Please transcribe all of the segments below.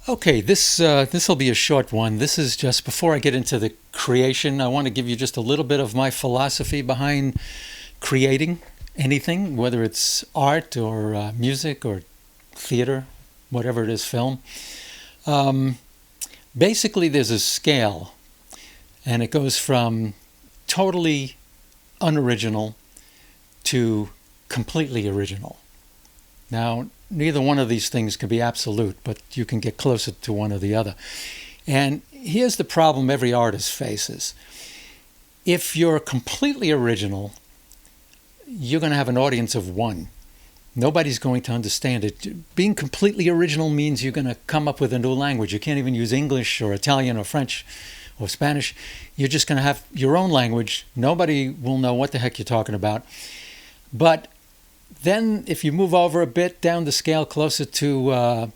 Okay, this will be a short one. This is just before I get into the creation. I want to give you just a little bit of my philosophy behind creating anything, whether it's art or music or theater, whatever it is, film. Um, Basically, there's a scale, and it goes from totally unoriginal to completely original. Now, neither one of these things can be absolute, but you can get closer to one or the other. And here's the problem every artist faces. If you're completely original, you're going to have an audience of one. Nobody's going to understand it. Being completely original means you're going to come up with a new language. You can't even use English or Italian or French or Spanish. You're just going to have your own language. Nobody will know what the heck you're talking about. But then, if you move over a bit down the scale, closer to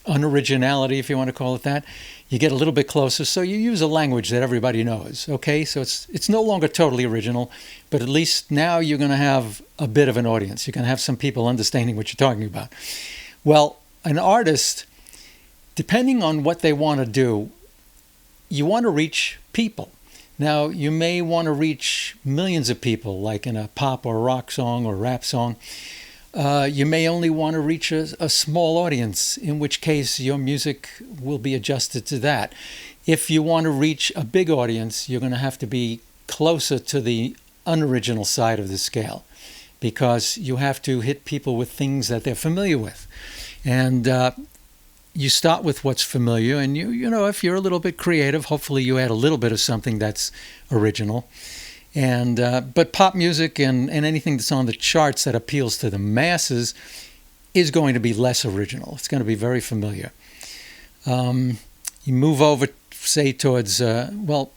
unoriginality, if you want to call it that, you get a little bit closer. So you use a language that everybody knows. Okay, so it's no longer totally original, but at least now you're going to have a bit of an audience. You're going to have some people understanding what you're talking about. Well, an artist, depending on what they want to do, you want to reach people. Now, you may want to reach millions of people, like in a pop or rock song or rap song. You may only want to reach a small audience, in which case your music will be adjusted to that. If you want to reach a big audience, you're going to have to be closer to the unoriginal side of the scale, because you have to hit people with things that they're familiar with. And you start with what's familiar, and you know, if you're a little bit creative, hopefully you add a little bit of something that's original. And but pop music and anything that's on the charts that appeals to the masses is going to be less original. It's going to be very familiar. You move over, say, towards well,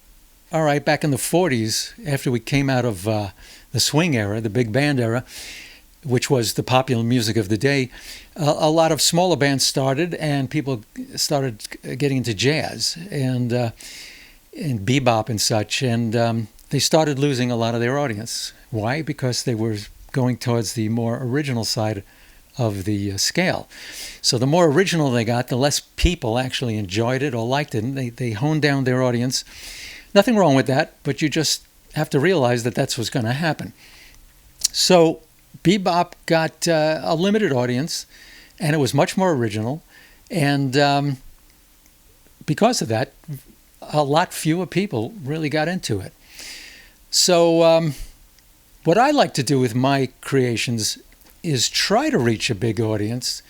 all right, back in the 40s, after we came out of the swing era, the big band era, which was the popular music of the day, a lot of smaller bands started, and people started getting into jazz and bebop and such, and they started losing a lot of their audience. Why? Because they were going towards the more original side of the scale. So the more original they got, the less people actually enjoyed it or liked it, and they honed down their audience. Nothing wrong with that, but you just have to realize that that's what's going to happen. So bebop got a limited audience, and it was much more original, and because of that, a lot fewer people really got into it. So what I like to do with my creations is try to reach a big audience,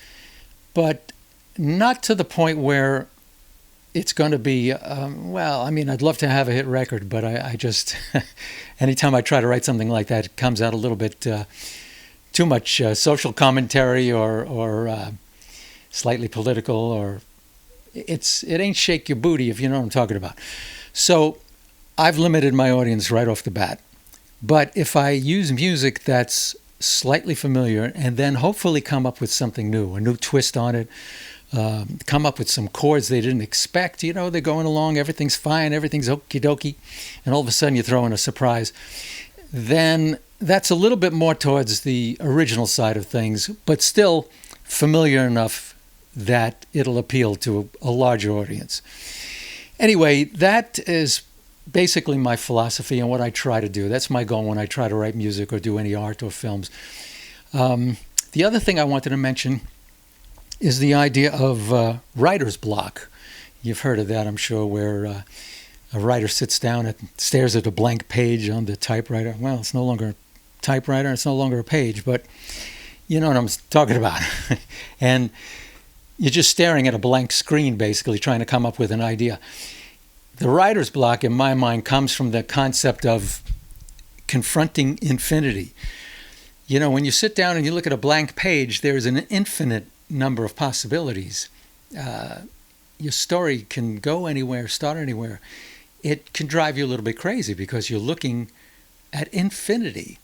but not to the point where it's going to be, well, I mean, I'd love to have a hit record, but I just, anytime I try to write something like that, it comes out a little bit too much social commentary or slightly political, or it ain't shake your booty, if you know what I'm talking about. So I've limited my audience right off the bat. But if I use music that's slightly familiar and then hopefully come up with something new, a new twist on it, come up with some chords they didn't expect, you know, they're going along, everything's fine, everything's okie dokie, and all of a sudden you throw in a surprise, then that's a little bit more towards the original side of things, but still familiar enough that it'll appeal to a larger audience. Anyway, that is basically my philosophy and what I try to do. That's my goal when I try to write music or do any art or films. The other thing I wanted to mention is the idea of writer's block. You've heard of that, I'm sure, where a writer sits down and stares at a blank page on the typewriter. Well, it's no longer a typewriter, it's no longer a page, but you know what I'm talking about. And you're just staring at a blank screen, basically, trying to come up with an idea. The writer's block, in my mind, comes from the concept of confronting infinity. You know, when you sit down and you look at a blank page, there's an infinite number of possibilities. Your story can go anywhere, start anywhere. It can drive you a little bit crazy because you're looking at infinity.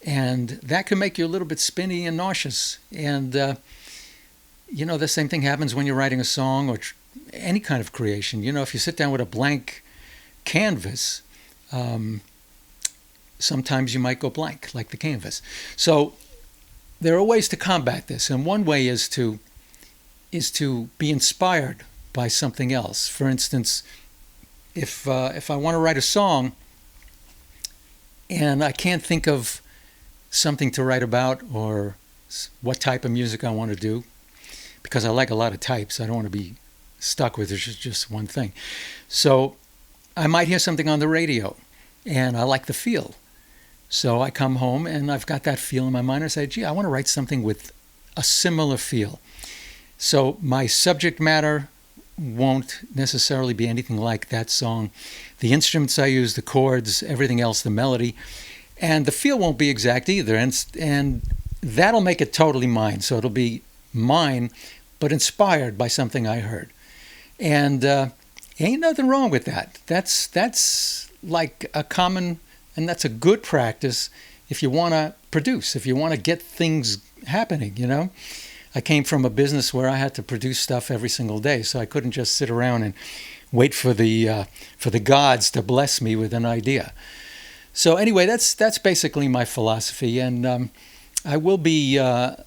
And that can make you a little bit spinny and nauseous. And, you know, the same thing happens when you're writing a song or any kind of creation. You know, if you sit down with a blank canvas, sometimes you might go blank, like the canvas. So there are ways to combat this, and one way is to is to be inspired by something else. For instance, if I want to write a song and I can't think of something to write about or what type of music I want to do, because I like a lot of types, I don't want to be stuck with just one thing. So I might hear something on the radio and I like the feel. So I come home and I've got that feel in my mind. I say, gee, I want to write something with a similar feel. So my subject matter won't necessarily be anything like that song. The instruments I use, the chords, everything else, the melody, and the feel won't be exact either. And that'll make it totally mine. So it'll be mine, but inspired by something I heard. And ain't nothing wrong with that. That's like a common, and that's a good practice if you want to produce, if you want to get things happening, you know. I came from a business where I had to produce stuff every single day, so I couldn't just sit around and wait for the gods to bless me with an idea. So anyway, that's basically my philosophy, and I will be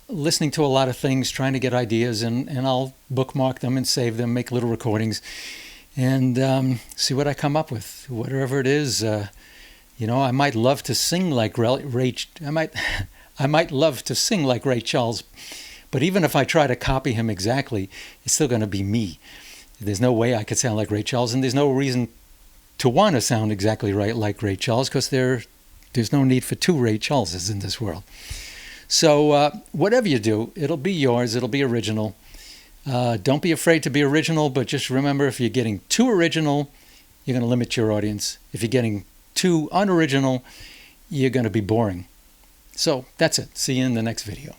listening to a lot of things, trying to get ideas, and I'll bookmark them and save them, make little recordings, and see what I come up with, whatever it is. You know, I might love to sing like Ray. I might love to sing like Ray Charles. But even if I try to copy him exactly, it's still going to be me. There's no way I could sound like Ray Charles, and there's no reason to want to sound exactly right like Ray Charles, because there's no need for two Ray Charleses in this world. So whatever you do, it'll be yours. It'll be original. Don't be afraid to be original, but just remember, if you're getting too original, you're going to limit your audience. If you're getting too unoriginal, you're going to be boring. So that's it. See you in the next video.